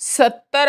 70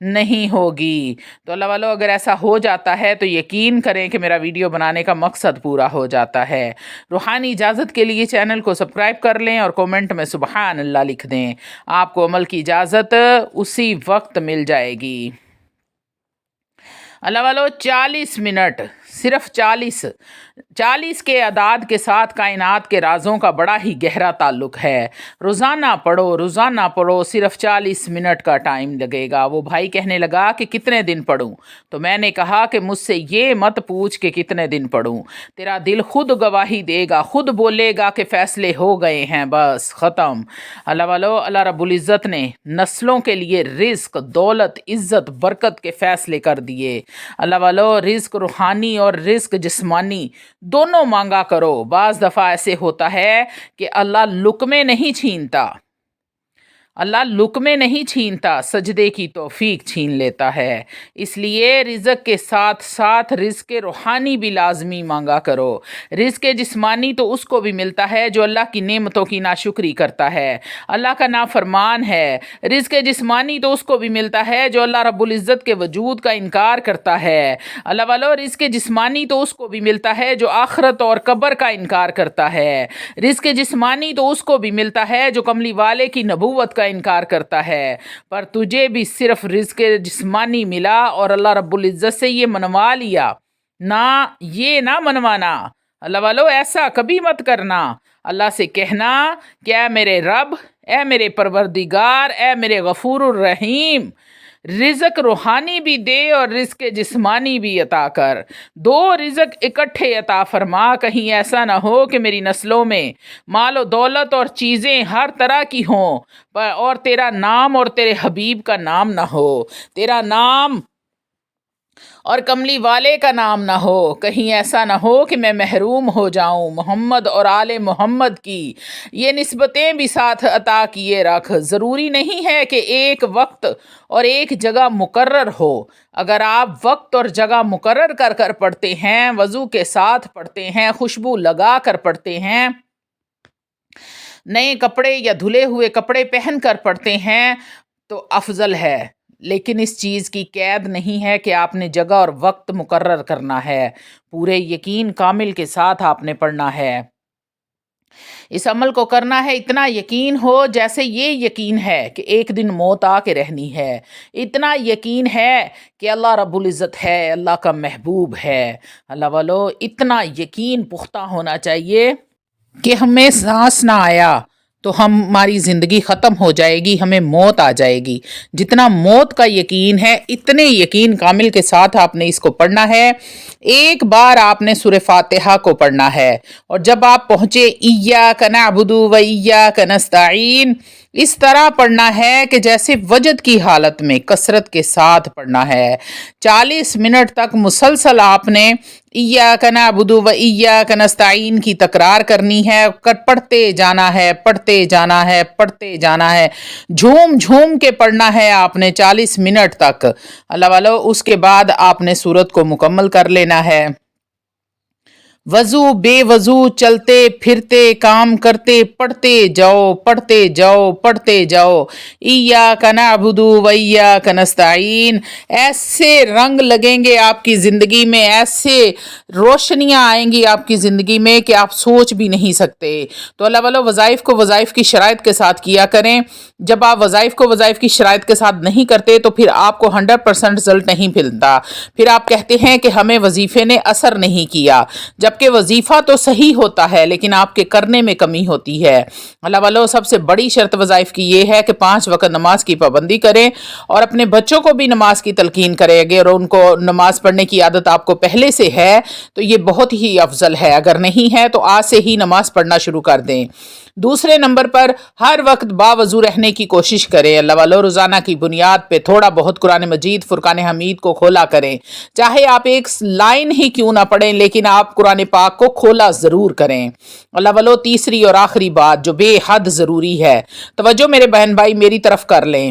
نہیں ہوگی۔ تو اللہ والو اگر ایسا ہو جاتا ہے تو یقین کریں کہ میرا ویڈیو بنانے کا مقصد پورا ہو جاتا ہے۔ روحانی اجازت کے لیے چینل کو سبسکرائب کر لیں اور کومنٹ میں سبحان اللہ لکھ دیں، آپ کو عمل کی اجازت اسی وقت مل جائے گی۔ اللہ والو 40 منٹ، صرف 40 کے اعداد کے ساتھ کائنات کے رازوں کا بڑا ہی گہرا تعلق ہے۔ روزانہ پڑھو، صرف 40 منٹ کا ٹائم لگے گا۔ وہ بھائی کہنے لگا کہ کتنے دن پڑھوں؟ تو میں نے کہا کہ مجھ سے یہ مت پوچھ کہ کتنے دن پڑھوں، تیرا دل خود گواہی دے گا، خود بولے گا کہ فیصلے ہو گئے ہیں، بس ختم۔ اللہ والو اللہ رب العزت نے نسلوں کے لیے رزق، دولت، عزت، برکت کے فیصلے کر دیے۔ اللہ والو رزق روحانی اور رزق جسمانی دونوں مانگا کرو۔ بعض دفعہ ایسے ہوتا ہے کہ اللہ لقمے نہیں چھینتا، سجدے کی توفیق چھین لیتا ہے۔ اس لیے رزق کے ساتھ ساتھ رزق روحانی بھی لازمی مانگا کرو۔ رزق جسمانی تو اس کو بھی ملتا ہے جو اللہ کی نعمتوں کی ناشکری کرتا ہے، اللہ کا نافرمان ہے۔ رزق جسمانی تو اس کو بھی ملتا ہے جو اللہ رب العزت کے وجود کا انکار کرتا ہے۔ اللہ والو رزق جسمانی تو اس کو بھی ملتا ہے جو آخرت اور قبر کا انکار کرتا ہے۔ رزق جسمانی تو اس کو بھی ملتا ہے جو کملی والے کی نبوت کا انکار کرتا ہے۔ پر تجھے بھی صرف رزق جسمانی ملا اور اللہ رب العزت سے یہ منوا لیا، نہ منوانا۔ اللہ والو ایسا کبھی مت کرنا۔ اللہ سے کہنا کہ اے میرے رب، اے میرے پروردگار، اے میرے غفور الرحیم، رزق روحانی بھی دے اور رزق جسمانی بھی عطا کر، دو رزق اکٹھے عطا فرما۔ کہیں ایسا نہ ہو کہ میری نسلوں میں مال و دولت اور چیزیں ہر طرح کی ہوں اور تیرا نام اور تیرے حبیب کا نام نہ ہو، تیرا نام اور کملی والے کا نام نہ ہو۔ کہیں ایسا نہ ہو کہ میں محروم ہو جاؤں۔ محمد اور آل محمد کی یہ نسبتیں بھی ساتھ عطا کیے رکھ۔ ضروری نہیں ہے کہ ایک وقت اور ایک جگہ مقرر ہو۔ اگر آپ وقت اور جگہ مقرر کر پڑھتے ہیں، وضو کے ساتھ پڑھتے ہیں، خوشبو لگا کر پڑھتے ہیں، نئے کپڑے یا دھلے ہوئے کپڑے پہن کر پڑھتے ہیں تو افضل ہے، لیکن اس چیز کی قید نہیں ہے کہ آپ نے جگہ اور وقت مقرر کرنا ہے۔ پورے یقین کامل کے ساتھ آپ نے پڑھنا ہے۔ اس عمل کو کرنا ہے اتنا یقین ہو جیسے یہ یقین ہے کہ ایک دن موت آ کے رہنی ہے، اتنا یقین ہے کہ اللہ رب العزت ہے، اللہ کا محبوب ہے۔ اللہ والو اتنا یقین پختہ ہونا چاہیے کہ ہمیں سانس نہ آیا تو ہماری زندگی ختم ہو جائے گی، ہمیں موت آ جائے گی۔ جتنا موت کا یقین ہے اتنے یقین کامل کے ساتھ آپ نے اس کو پڑھنا ہے۔ ایک بار آپ نے سورہ فاتحہ کو پڑھنا ہے اور جب آپ پہنچے ایاک نعبد و ایاک نستعین، اس طرح پڑھنا ہے کہ جیسے وجد کی حالت میں کثرت کے ساتھ پڑھنا ہے۔ 40 منٹ تک مسلسل آپ نے ایاک نعبد و ایاک نستعین کی تکرار کرنی ہے، پڑھتے جانا ہے، جھوم کے پڑھنا ہے آپ نے 40 منٹ تک۔ اللہ والو اس کے بعد آپ نے سورت کو مکمل کر لینا ہے۔ وضو بے وضو چلتے پھرتے کام کرتے پڑھتے جاؤ ایاک نعبد و ایاک نستعین۔ ایسے رنگ لگیں گے آپ کی زندگی میں، ایسے روشنیاں آئیں گی آپ کی زندگی میں کہ آپ سوچ بھی نہیں سکتے۔ تو اللہ والو وظائف کو وظائف کی شرائط کے ساتھ کیا کریں۔ جب آپ وظائف کو وظائف کی شرائط کے ساتھ نہیں کرتے تو پھر آپ کو 100% رزلٹ نہیں ملتا، پھر آپ کہتے ہیں کہ ہمیں وظیفے نے اثر نہیں کیا، جبکہ وظیفہ تو صحیح ہوتا ہے لیکن آپ کے کرنے میں کمی ہوتی ہے۔ اللہ والو سب سے بڑی شرط وظائف کی یہ ہے کہ 5 وقت نماز کی پابندی کریں اور اپنے بچوں کو بھی نماز کی تلقین کریں۔ اگر ان کو نماز پڑھنے کی عادت آپ کو پہلے سے ہے تو یہ بہت ہی افضل ہے، اگر نہیں ہے تو آج سے ہی نماز پڑھنا شروع کر دیں۔ دوسرے نمبر پر ہر وقت باوضو رہنے کی کوشش کریں۔ اللہ والو روزانہ کی بنیاد پہ تھوڑا بہت قرآن مجید، فرقان حمید کو کھولا کریں، چاہے آپ ایک لائن ہی کیوں نہ پڑھیں لیکن آپ قرآن پاک کو کھولا ضرور کریں۔ اللہ والو تیسری اور آخری بات جو بے حد ضروری ہے، توجہ میرے بہن بھائی میری طرف کر لیں،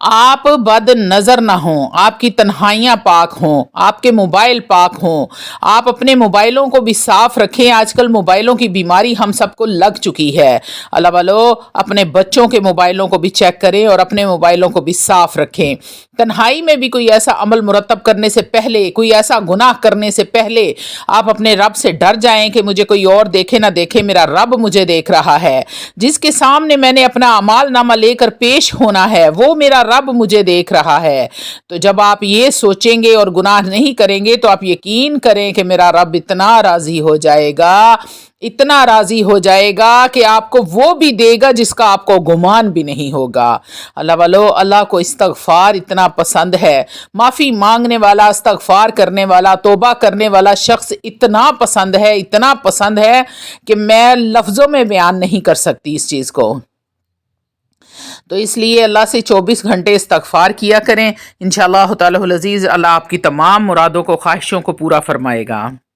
آپ بد نظر نہ ہوں، آپ کی تنہائیاں پاک ہوں، آپ کے موبائل پاک ہوں، آپ اپنے موبائلوں کو بھی صاف رکھیں۔ آج کل موبائلوں کی بیماری ہم سب کو لگ چکی ہے۔ اللہ والو اپنے بچوں کے موبائلوں کو بھی چیک کریں اور اپنے موبائلوں کو بھی صاف رکھیں۔ تنہائی میں بھی کوئی ایسا عمل مرتب کرنے سے پہلے، کوئی ایسا گناہ کرنے سے پہلے آپ اپنے رب سے ڈر جائیں کہ مجھے کوئی اور دیکھے نہ دیکھے، میرا رب مجھے دیکھ رہا ہے۔ جس کے سامنے میں نے اپنا اعمال نامہ لے کر پیش ہونا ہے وہ میرا رب مجھے دیکھ رہا ہے۔ تو جب آپ یہ سوچیں گے اور گناہ نہیں کریں گے تو آپ یقین کریں کہ میرا رب اتنا راضی ہو جائے گا، اتنا راضی ہو جائے گا کہ آپ کو وہ بھی دے گا جس کا آپ کو گمان بھی نہیں ہوگا۔ اللہ والو، اللہ کو استغفار اتنا پسند ہے، معافی مانگنے والا، استغفار کرنے والا، توبہ کرنے والا شخص اتنا پسند ہے کہ میں لفظوں میں بیان نہیں کر سکتی اس چیز کو۔ تو اس لیے اللہ سے 24 گھنٹے استغفار کیا کریں، انشاءاللہ تعالی العزیز اللہ آپ کی تمام مرادوں کو، خواہشوں کو پورا فرمائے گا۔